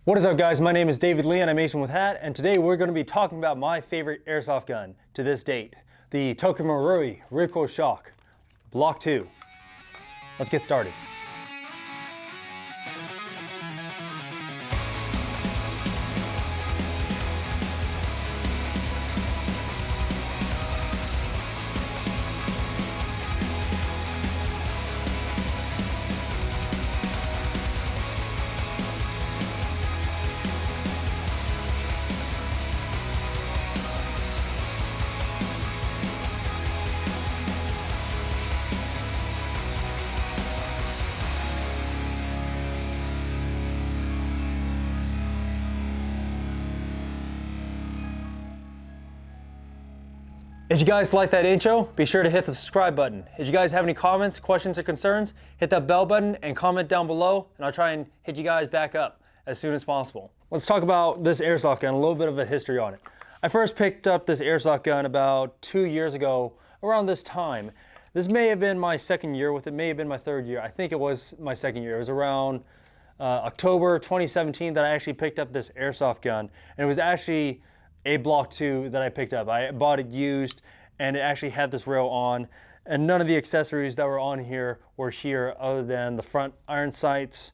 What is up, guys? My name is David Lee and I'm Asian with Hat, and today we're going to be talking about my favorite airsoft gun to this date, the Marui Recoil Shock Block 2. Let's get started. If you guys like that intro, be sure to hit the subscribe button. If you guys have any comments, questions, or concerns, hit that bell button and comment down below, and I'll try and hit you guys back up as soon as possible. Let's talk about this airsoft gun, a little bit of a history on it. I first picked up this airsoft gun about 2 years ago, around this time. This may have been my second year with it, may have been my third year. I think it was my second year. It was around October 2017 that I actually picked up this airsoft gun, and it was actually a Block 2 that I picked up. I bought it used, and it actually had this rail on, and none of the accessories that were on here were here other than the front iron sights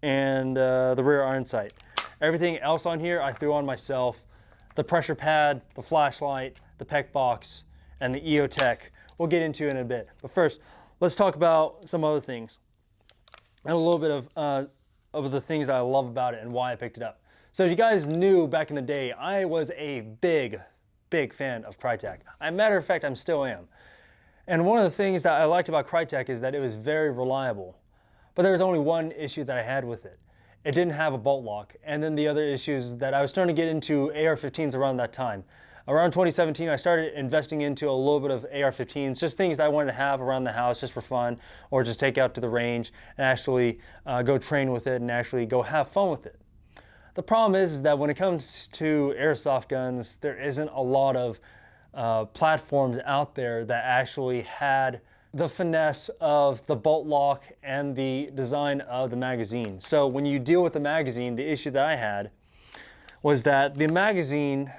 and the rear iron sight. Everything else on here I threw on myself. The pressure pad, the flashlight, the PEC box, and the EOTech we'll get into in a bit. But first, let's talk about some other things and a little bit of the things I love about it and why I picked it up. So if you guys knew back in the day, I was a big fan of Krytac. As a matter of fact, I still am. And one of the things that I liked about Krytac is that it was very reliable. But there was only one issue that I had with it. It didn't have a bolt lock. And then the other issues that I was starting to get into AR-15s around that time. Around 2017, I started investing into a little bit of AR-15s, just things that I wanted to have around the house just for fun, or just take out to the range and actually go train with it and actually go have fun with it. The problem is that when it comes to airsoft guns, there isn't a lot of platforms out there that actually had the finesse of the bolt lock and the design of the magazine. So when you deal with the magazine, the issue that I had was that the magazine,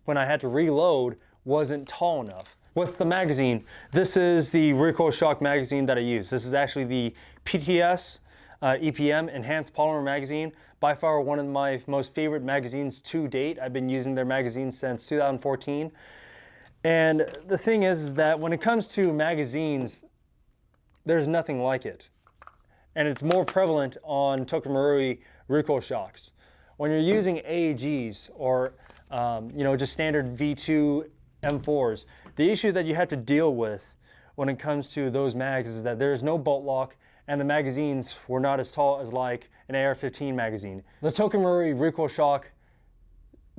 when I had to reload, wasn't tall enough. With the magazine, this is the Recoil Shock magazine that I use. This is actually the PTS EPM Enhanced Polymer magazine. By far one of my most favorite magazines to date. I've been using their magazine since 2014. And the thing is that when it comes to magazines, there's nothing like it. And it's more prevalent on Marui Recoil Shocks. When you're using AAGs or just standard V2 M4s, the issue that you have to deal with when it comes to those mags is that there's no bolt lock, and the magazines were not as tall as like an AR-15 magazine. The Marui Recoil Shock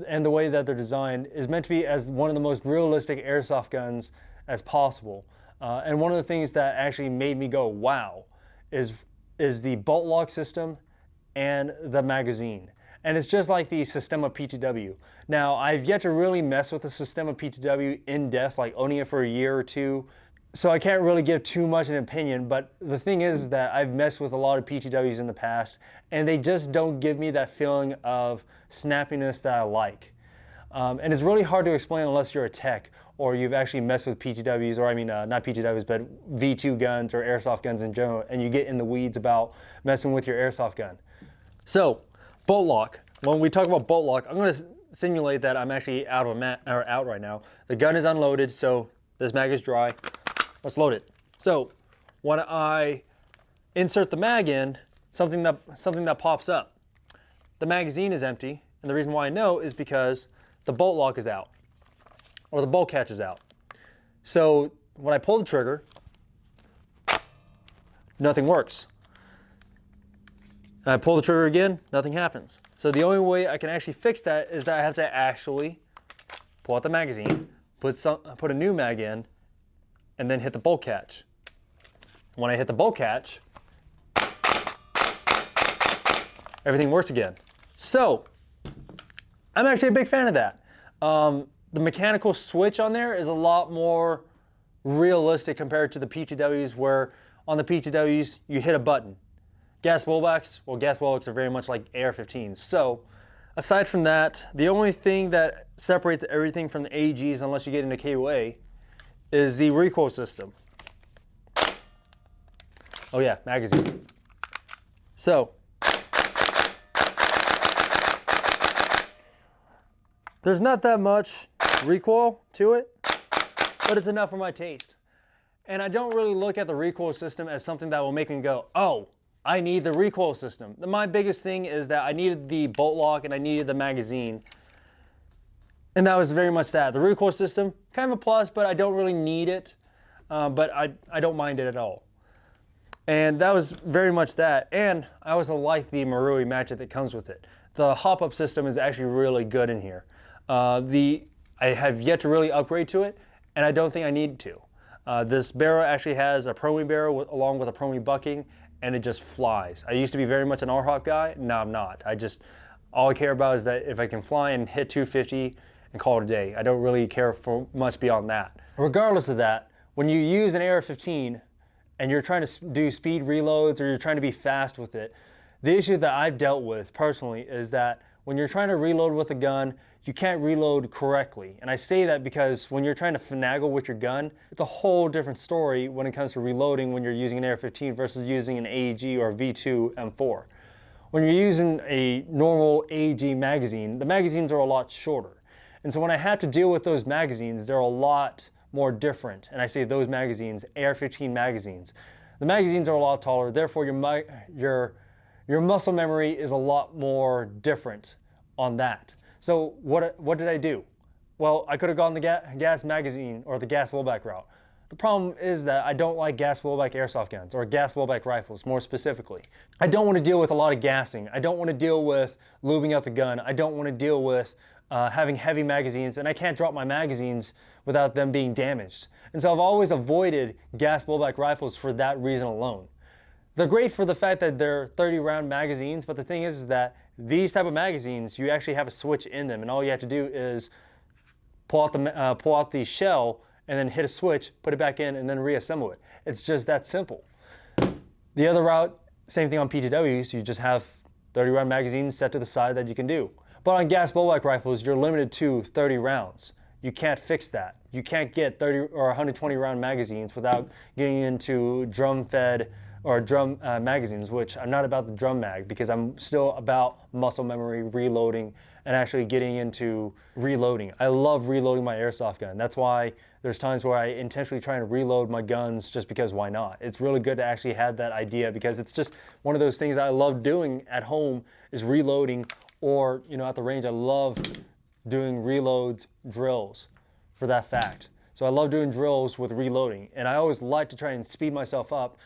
and the way that they're designed is meant to be as one of the most realistic airsoft guns as possible. And one of the things that actually made me go, wow, is the bolt lock system and the magazine. And it's just like the Systema PTW. Now, I've yet to really mess with the Systema PTW in depth, like owning it for a year or two. So I can't really give too much an opinion, but the thing is that I've messed with a lot of PTWs in the past, and they just don't give me that feeling of snappiness that I like. And it's really hard to explain unless you're a tech or you've actually messed with PTWs, or I mean, not PTWs, but V2 guns or airsoft guns in general, and you get in the weeds about messing with your airsoft gun. So, bolt lock. When we talk about bolt lock, I'm going to simulate that I'm actually out right now. The gun is unloaded, so this mag is dry. Let's load it. So when I insert the mag in, something that pops up. The magazine is empty, and the reason why I know is because the bolt lock is out, or the bolt catch is out. So when I pull the trigger, nothing works. And I pull the trigger again, nothing happens. So the only way I can actually fix that is that I have to actually pull out the magazine, put a new mag in, and then hit the bolt catch. When I hit the bolt catch, everything works again. So, I'm actually a big fan of that. The mechanical switch on there is a lot more realistic compared to the PTWs, where on the PTWs you hit a button gas blowbacks, well, gas blowbacks are very much like AR-15s. So aside from that, the only thing that separates everything from the AEGs, unless you get into KOA, is the recoil system. Oh yeah, magazine. So there's not that much recoil to it, but it's enough for my taste. And I don't really look at the recoil system as something that will make me go, oh, I need the recoil system. My biggest thing is that I needed the bolt lock and I needed the magazine. And that was very much that. The recoil system, kind of a plus, but I don't really need it. But I don't mind it at all. And that was very much that. And I also like the Marui matchet that comes with it. The hop-up system is actually really good in here. I have yet to really upgrade to it, and I don't think I need to. This barrel actually has a Prommy barrel along with a Prommy bucking, and it just flies. I used to be very much an R-Hop guy. Now I'm not. All I care about is that if I can fly and hit 250 and call it a day. I don't really care for much beyond that. Regardless of that, when you use an AR-15 and you're trying to do speed reloads or you're trying to be fast with it, the issue that I've dealt with personally is that when you're trying to reload with a gun, you can't reload correctly. And I say that because when you're trying to finagle with your gun, it's a whole different story when it comes to reloading when you're using an AR-15 versus using an AEG or V2 M4. When you're using a normal AEG magazine, the magazines are a lot shorter. And so when I have to deal with those magazines, they're a lot more different. And I say those magazines, AR-15 magazines. The magazines are a lot taller, therefore your muscle memory is a lot more different on that. So what did I do? Well, I could have gone the gas magazine or the gas blowback route. The problem is that I don't like gas blowback airsoft guns or gas blowback rifles more specifically. I don't want to deal with a lot of gassing. I don't want to deal with lubing up the gun. I don't want to deal with having heavy magazines, and I can't drop my magazines without them being damaged. And so I've always avoided gas blowback rifles for that reason alone. They're great for the fact that they're 30 round magazines, but the thing is that these type of magazines, you actually have a switch in them, and all you have to do is pull out the shell and then hit a switch, put it back in, and then reassemble it. It's just that simple. The other route, same thing on PTWs, you just have 30 round magazines set to the side that you can do. But on gas blowback rifles, you're limited to 30 rounds. You can't fix that. You can't get 30 or 120 round magazines without getting into drum fed or drum magazines, which I'm not about the drum mag because I'm still about muscle memory, reloading, and actually getting into reloading. I love reloading my airsoft gun. That's why there's times where I intentionally try and reload my guns just because why not? It's really good to actually have that idea because it's just one of those things I love doing at home is reloading, or at the range I love doing reloads drills for that fact. So I love doing drills with reloading, and I always like to try and speed myself up.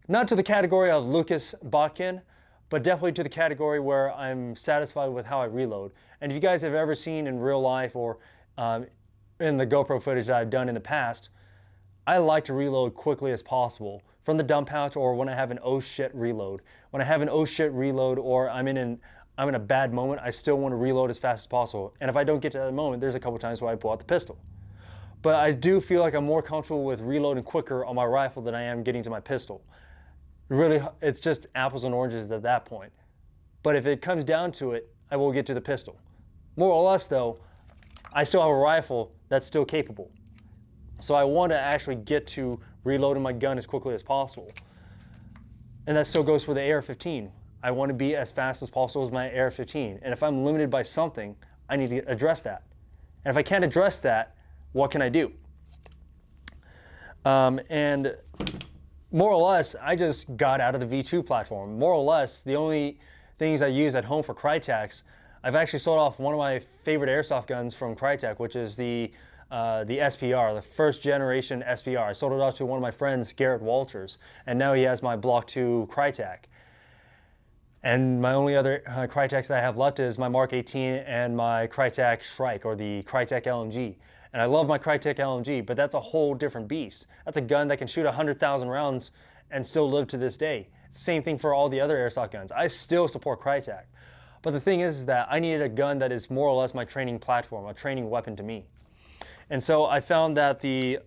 Not to the category of Lucas Botkin, but definitely to the category where I'm satisfied with how I reload. And if you guys have ever seen in real life or in the GoPro footage that I've done in the past, I like to reload quickly as possible from the dump pouch or when I have an oh shit reload. When I have an oh shit reload or I'm in a bad moment, I still want to reload as fast as possible. And if I don't get to that moment, there's a couple times where I pull out the pistol. But I do feel like I'm more comfortable with reloading quicker on my rifle than I am getting to my pistol. Really, it's just apples and oranges at that point. But if it comes down to it, I will get to the pistol. More or less though, I still have a rifle that's still capable. So I want to actually get to reloading my gun as quickly as possible. And that still goes for the AR-15. I want to be as fast as possible with my AR-15. And if I'm limited by something, I need to address that. And if I can't address that, what can I do? And more or less, I just got out of the V2 platform. More or less, the only things I use at home for Crytek's, I've actually sold off one of my favorite airsoft guns from Crytek, which is the SPR, the first generation SPR. I sold it off to one of my friends, Garrett Walters, and now he has my Block 2 Crytek. And my only other Crytek's that I have left is my Mark 18 and my Crytek Shrike, or the Crytek LMG. And I love my Crytek LMG, but that's a whole different beast. That's a gun that can shoot 100,000 rounds and still live to this day. Same thing for all the other airsoft guns. I still support Crytek. But the thing is that I needed a gun that is more or less my training platform, a training weapon to me. And so I found that the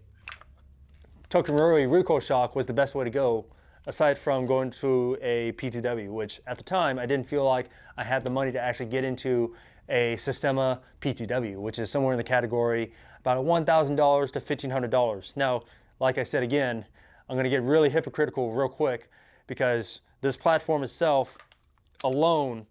Marui recoil shock was the best way to go aside from going to a PTW, which at the time I didn't feel like I had the money to actually get into a Sistema PTW, which is somewhere in the category about $1,000 to $1,500. Now, like I said again, I'm going to get really hypocritical real quick because this platform itself alone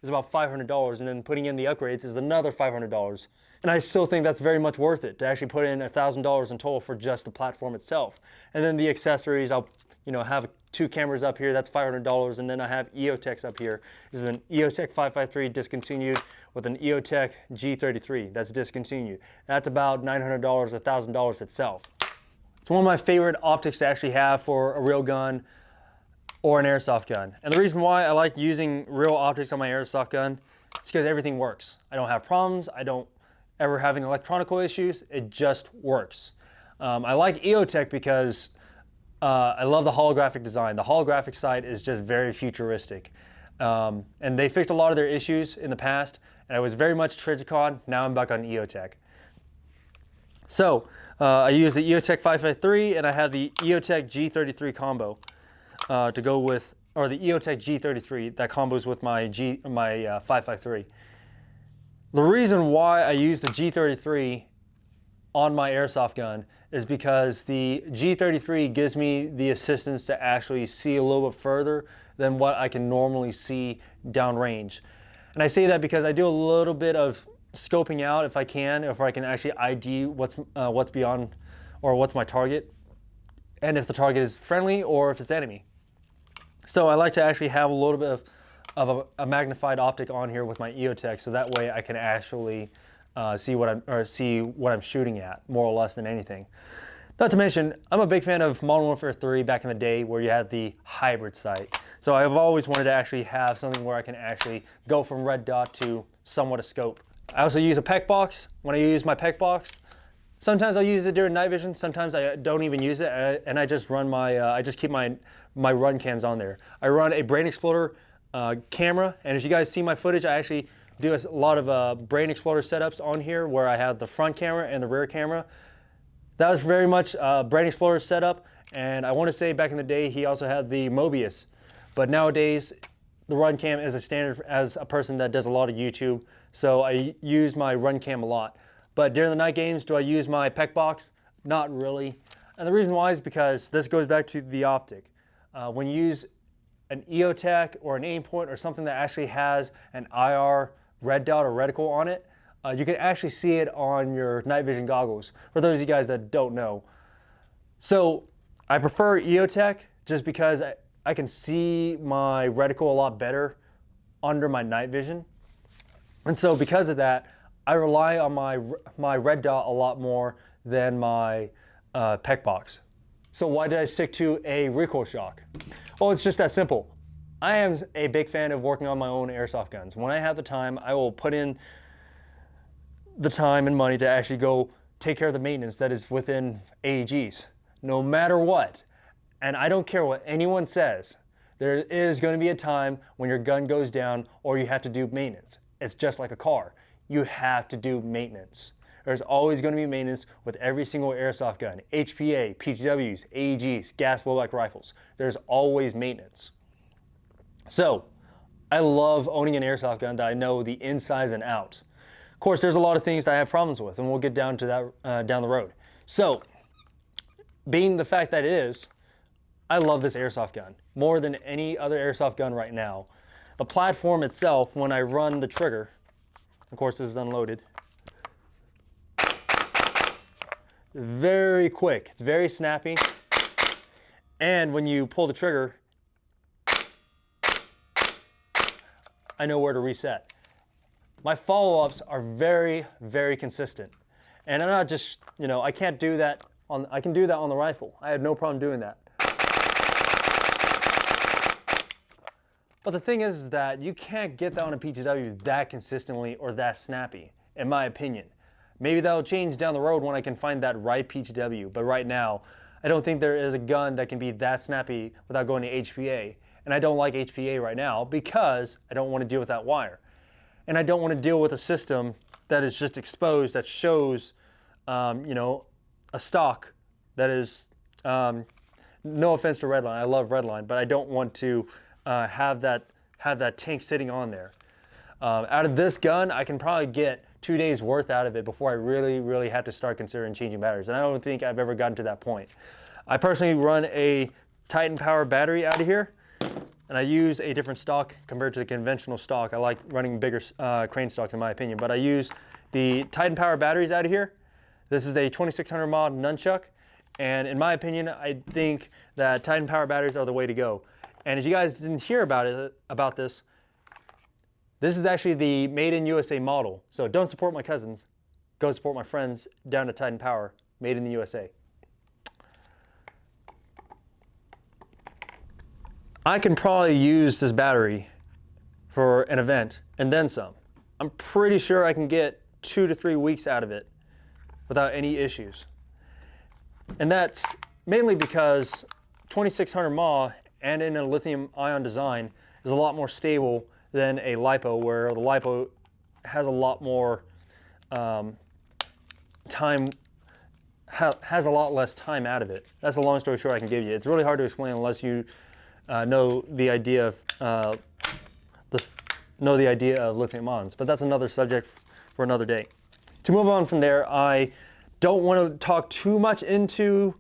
is about $500, and then putting in the upgrades is another $500. And I still think that's very much worth it to actually put in $1,000 in total for just the platform itself. And then the accessories, I'll have 2 cameras up here, that's $500, and then I have EOTechs up here. This is an EOTech 553 discontinued with an EOTech G33 that's discontinued. That's about $900, $1,000 itself. It's one of my favorite optics to actually have for a real gun or an airsoft gun. And the reason why I like using real optics on my airsoft gun is because everything works. I don't have problems, I don't ever have any electronical issues, it just works. I like EOTech because I love the holographic design. The holographic side is just very futuristic. And they fixed a lot of their issues in the past, and I was very much Trigicon. Now I'm back on EOTech. So I use the EOTech 553, and I have the EOTech G33 combo to go with, or the EOTech G33 that combos with my 553. The reason why I use the G33 on my airsoft gun is because the G33 gives me the assistance to actually see a little bit further than what I can normally see downrange. And I say that because I do a little bit of scoping out if I can actually ID what's beyond, or what's my target, and if the target is friendly or if it's enemy. So I like to actually have a little bit of a magnified optic on here with my EOTech, so that way I can actually see what I'm shooting at, more or less than anything. Not to mention, I'm a big fan of Modern Warfare 3 back in the day where you had the hybrid sight. So I've always wanted to actually have something where I can actually go from red dot to somewhat a scope. I also use a PEC box. When I use my PEC box, sometimes I'll use it during night vision, sometimes I don't even use it, and I just run I just keep my run cams on there. I run a Brain Exploder camera, and as you guys see my footage, I actually do a lot of Brain Exploder setups on here where I have the front camera and the rear camera. That was very much Brain Explorer setup, and I want to say back in the day he also had the Mobius, but nowadays the run cam is a standard as a person that does a lot of YouTube, so I use my run cam a lot. But during the night games, do I use my PEC box? Not really. And the reason why is because this goes back to the optic. When you use an EOTech or an aim point or something that actually has an IR red dot or reticle on it, you can actually see it on your night vision goggles, for those of you guys that don't know. So I prefer EOTech just because I can see my reticle a lot better under my night vision. And so because of that, I rely on my red dot a lot more than my PEC box. So why did I stick to a recoil shock? Well, it's just that simple. I am a big fan of working on my own airsoft guns. When I have the time, I will put in the time and money to actually go take care of the maintenance that is within AEGs, no matter what. And I don't care what anyone says, there is going to be a time when your gun goes down or you have to do maintenance. It's just like a car. You have to do maintenance. There's always going to be maintenance with every single airsoft gun. HPA, PTWs, AEGs, gas blowback rifles. There's always maintenance. So, I love owning an airsoft gun that I know the insides and out. Of course, there's a lot of things that I have problems with, and we'll get down to that down the road. So, being the fact that it is, I love this airsoft gun more than any other airsoft gun right now. The platform itself, when I run the trigger, of course this is unloaded, very quick, it's very snappy, and when you pull the trigger, I know where to reset. My follow-ups are very, very consistent. And I'm not just, I can't do that I can do that on the rifle. I have no problem doing that. But the thing is that you can't get that on a PTW that consistently or that snappy, in my opinion. Maybe that'll change down the road when I can find that right PTW, but right now, I don't think there is a gun that can be that snappy without going to HPA. And I don't like HPA right now because I don't want to deal with that wire. And I don't want to deal with a system that is just exposed, that shows, a stock that is No offense to Redline, I love Redline, but I don't want to have that tank sitting on there. Out of this gun, I can probably get 2 days worth out of it before I really have to start considering changing batteries. And I don't think I've ever gotten to that point. I personally run a Titan Power battery out of here, and I use a different stock compared to the conventional stock. I like running bigger crane stocks in my opinion, but I use the Titan Power batteries out of here. This is a 2600 mod nunchuck, and in my opinion, I think that Titan Power batteries are the way to go. And if you guys didn't hear about this is actually the Made in USA model. So don't support my cousins, go support my friends down at Titan Power, Made in the USA. I can probably use this battery for an event and then some. I'm pretty sure I can get 2 to 3 weeks out of it without any issues. And that's mainly because 2600 mAh and in a lithium ion design is a lot more stable than a LiPo, where the LiPo has a lot more has a lot less time out of it. That's a long story short I can give you. It's really hard to explain unless you know the idea of lithium ions, but that's another subject for another day. To move on from there, I don't want to talk too much into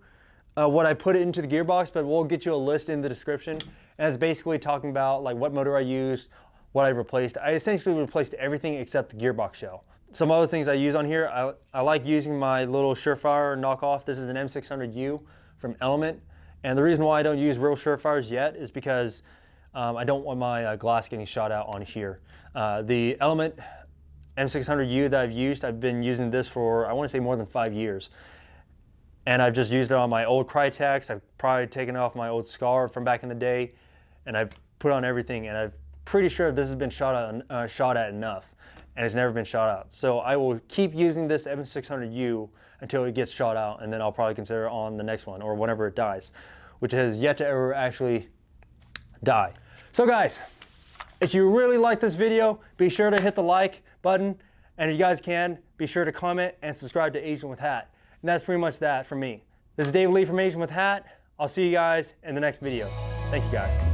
what I put into the gearbox, but we'll get you a list in the description. And it's basically talking about like what motor I used, what I replaced. I essentially replaced everything except the gearbox shell. Some other things I use on here, I like using my little Surefire knockoff. This is an M600U from Element. And the reason why I don't use real Surefires yet is because I don't want my glass getting shot out on here. The Element M600U that I've been using this for, I want to say more than 5 years. And I've just used it on my old Crytex. I've probably taken off my old Scar from back in the day, and I've put on everything, and I'm pretty sure this has been shot at enough, and it's never been shot out. So I will keep using this M600U until it gets shot out, and then I'll probably consider on the next one or whenever it dies, which has yet to ever actually die. So guys, if you really like this video, be sure to hit the like button, and if you guys can, be sure to comment and subscribe to Asian with Hat. And that's pretty much that from me. This is Dave Lee from Asian with Hat. I'll see you guys in the next video. Thank you guys.